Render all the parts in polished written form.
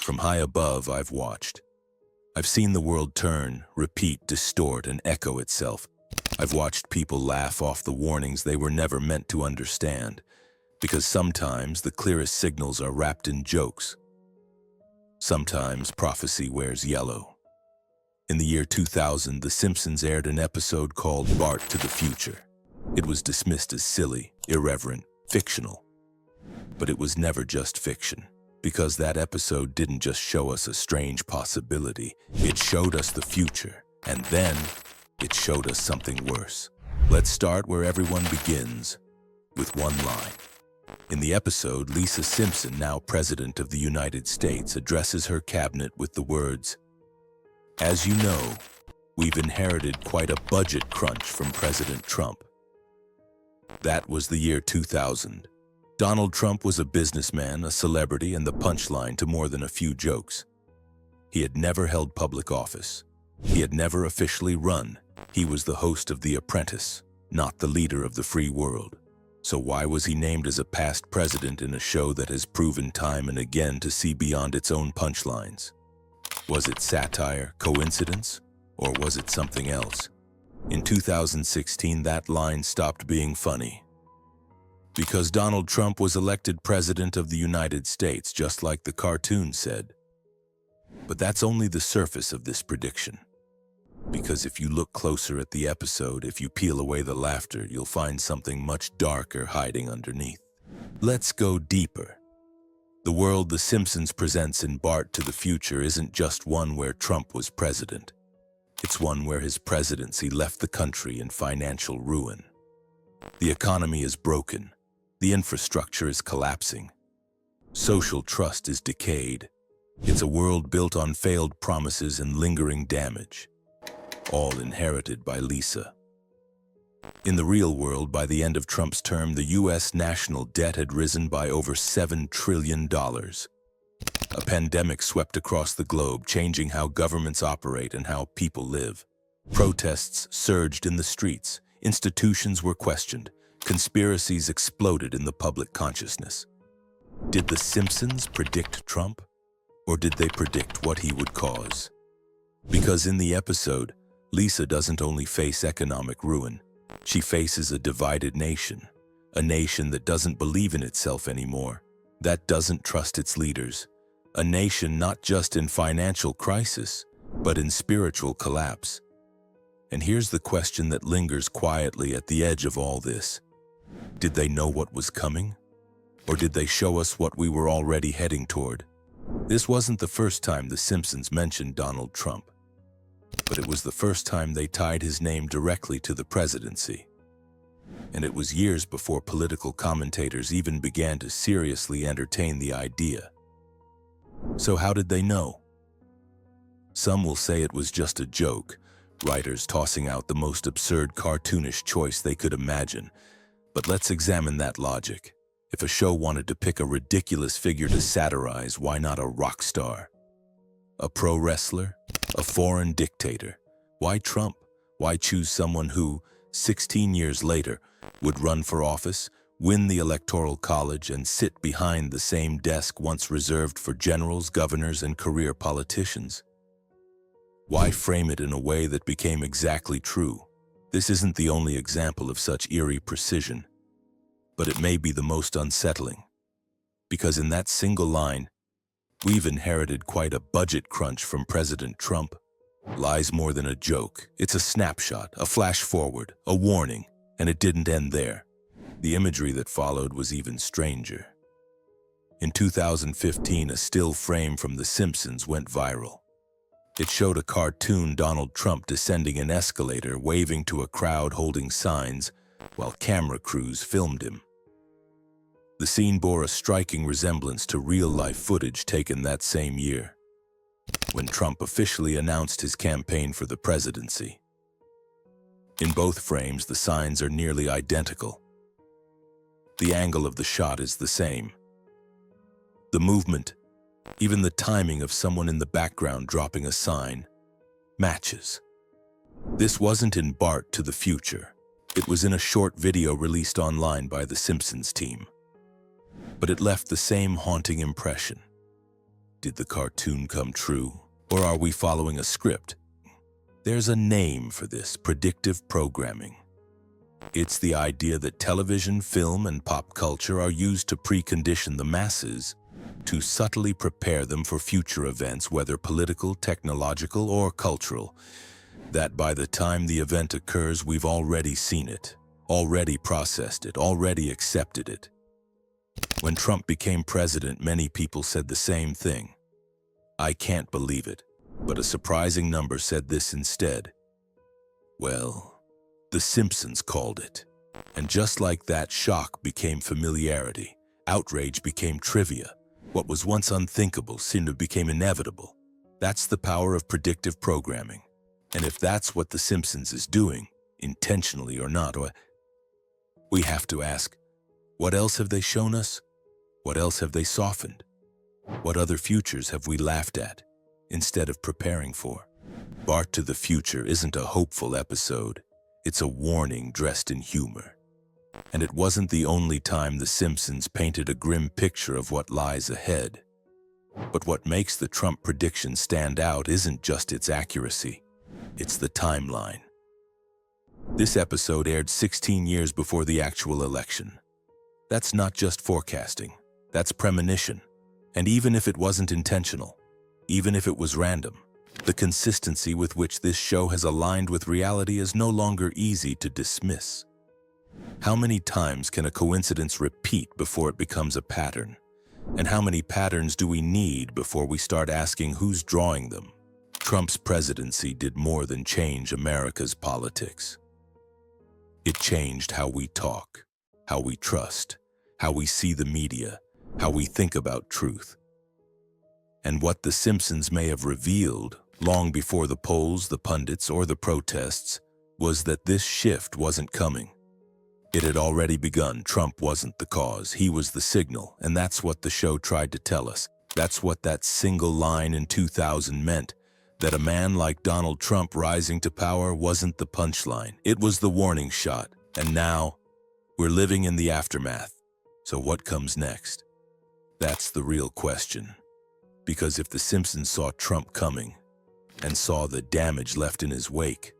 From high above, I've watched. I've seen the world turn, repeat, distort, and echo itself. I've watched people laugh off the warnings they were never meant to understand, because sometimes the clearest signals are wrapped in jokes. Sometimes prophecy wears yellow. In the year 2000, The Simpsons aired an episode called Bart to the Future. It was dismissed as silly, irreverent, fictional. But it was never just fiction, because that episode didn't just show us a strange possibility. It showed us the future, and then it showed us something worse. Let's start where everyone begins, with one line. In the episode, Lisa Simpson, now President of the United States, addresses her cabinet with the words, "As you know, we've inherited quite a budget crunch from President Trump." That was the year 2000. Donald Trump was a businessman, a celebrity, and the punchline to more than a few jokes. He had never held public office. He had never officially run. He was the host of The Apprentice, not the leader of the free world. So why was he named as a past president in a show that has proven time and again to see beyond its own punchlines? Was it satire, coincidence, or was it something else? In 2016, that line stopped being funny. Because Donald Trump was elected President of the United States, just like the cartoon said. But that's only the surface of this prediction. Because if you look closer at the episode, if you peel away the laughter, you'll find something much darker hiding underneath. Let's go deeper. The world The Simpsons presents in Bart to the Future isn't just one where Trump was president. It's one where his presidency left the country in financial ruin. The economy is broken. The infrastructure is collapsing. Social trust is decayed. It's a world built on failed promises and lingering damage, all inherited by Lisa. In the real world, by the end of Trump's term, the U.S. national debt had risen by over $7 trillion. A pandemic swept across the globe, changing how governments operate and how people live. Protests surged in the streets. Institutions were questioned. Conspiracies exploded in the public consciousness. Did The Simpsons predict Trump? Or did they predict what he would cause? Because in the episode, Lisa doesn't only face economic ruin, she faces a divided nation. A nation that doesn't believe in itself anymore, that doesn't trust its leaders. A nation not just in financial crisis, but in spiritual collapse. And here's the question that lingers quietly at the edge of all this. Did they know what was coming? Or did they show us what we were already heading toward? This wasn't the first time The Simpsons mentioned Donald Trump, but it was the first time they tied his name directly to the presidency. And it was years before political commentators even began to seriously entertain the idea. So how did they know? Some will say it was just a joke, writers tossing out the most absurd cartoonish choice they could imagine. But let's examine that logic. If a show wanted to pick a ridiculous figure to satirize, why not a rock star? A pro wrestler? A foreign dictator? Why Trump? Why choose someone who, 16 years later, would run for office, win the Electoral College, and sit behind the same desk once reserved for generals, governors, and career politicians? Why frame it in a way that became exactly true? This isn't the only example of such eerie precision, but it may be the most unsettling. Because in that single line, "We've inherited quite a budget crunch from President Trump," lies more than a joke. It's a snapshot, a flash forward, a warning, and it didn't end there. The imagery that followed was even stranger. In 2015, a still frame from The Simpsons went viral. It showed a cartoon Donald Trump descending an escalator, waving to a crowd holding signs, while camera crews filmed him. The scene bore a striking resemblance to real-life footage taken that same year, when Trump officially announced his campaign for the presidency. In both frames, the signs are nearly identical. The angle of the shot is the same. The movement, even the timing of someone in the background dropping a sign, matches. This wasn't in Bart to the Future. It was in a short video released online by the Simpsons team. But it left the same haunting impression. Did the cartoon come true? Or are we following a script? There's a name for this: predictive programming. It's the idea that television, film, and pop culture are used to precondition the masses, to subtly prepare them for future events, whether political, technological, or cultural, that by the time the event occurs, we've already seen it, already processed it, already accepted it. When Trump became president, many people said the same thing. I can't believe it, but a surprising number said this instead. Well, the Simpsons called it. And just like that, shock became familiarity. Outrage became trivia. What was once unthinkable seemed to become inevitable. That's the power of predictive programming. And if that's what the Simpsons is doing, intentionally or not, we have to ask, what else have they shown us? What else have they softened? What other futures have we laughed at instead of preparing for? Bart to the Future isn't a hopeful episode. It's a warning dressed in humor. And it wasn't the only time The Simpsons painted a grim picture of what lies ahead. But what makes the Trump prediction stand out isn't just its accuracy, it's the timeline. This episode aired 16 years before the actual election. That's not just forecasting, that's premonition. And even if it wasn't intentional, even if it was random, the consistency with which this show has aligned with reality is no longer easy to dismiss. How many times can a coincidence repeat before it becomes a pattern? And how many patterns do we need before we start asking who's drawing them? Trump's presidency did more than change America's politics. It changed how we talk, how we trust, how we see the media, how we think about truth. And what The Simpsons may have revealed, long before the polls, the pundits, or the protests, was that this shift wasn't coming. It had already begun. Trump wasn't the cause, he was the signal, and that's what the show tried to tell us. That's what that single line in 2000 meant, that a man like Donald Trump rising to power wasn't the punchline. It was the warning shot. And now, we're living in the aftermath. So what comes next? That's the real question. Because if The Simpsons saw Trump coming, and saw the damage left in his wake,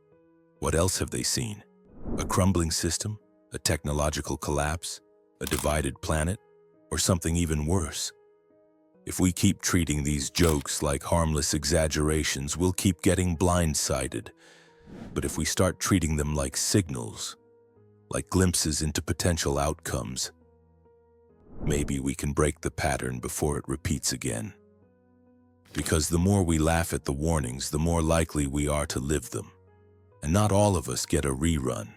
what else have they seen? A crumbling system? A technological collapse? A divided planet? Or something even worse? If we keep treating these jokes like harmless exaggerations, we'll keep getting blindsided. But if we start treating them like signals, like glimpses into potential outcomes, maybe we can break the pattern before it repeats again. Because the more we laugh at the warnings, the more likely we are to live them. And not all of us get a rerun.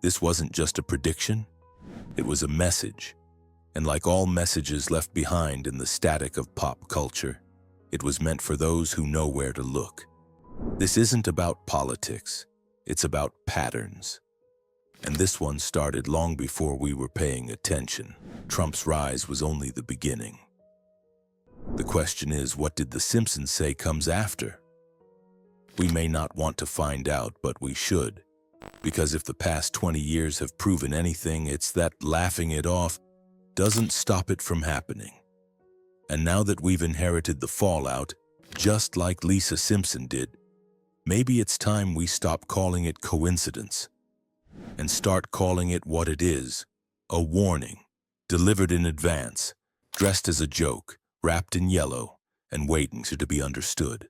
This wasn't just a prediction, it was a message. And like all messages left behind in the static of pop culture, it was meant for those who know where to look. This isn't about politics, it's about patterns. And this one started long before we were paying attention. Trump's rise was only the beginning. The question is, what did The Simpsons say comes after? We may not want to find out, but we should. Because if the past 20 years have proven anything, it's that laughing it off doesn't stop it from happening. And now that we've inherited the fallout, just like Lisa Simpson did, maybe it's time we stop calling it coincidence and start calling it what it is: a warning, delivered in advance, dressed as a joke, wrapped in yellow, and waiting to be understood.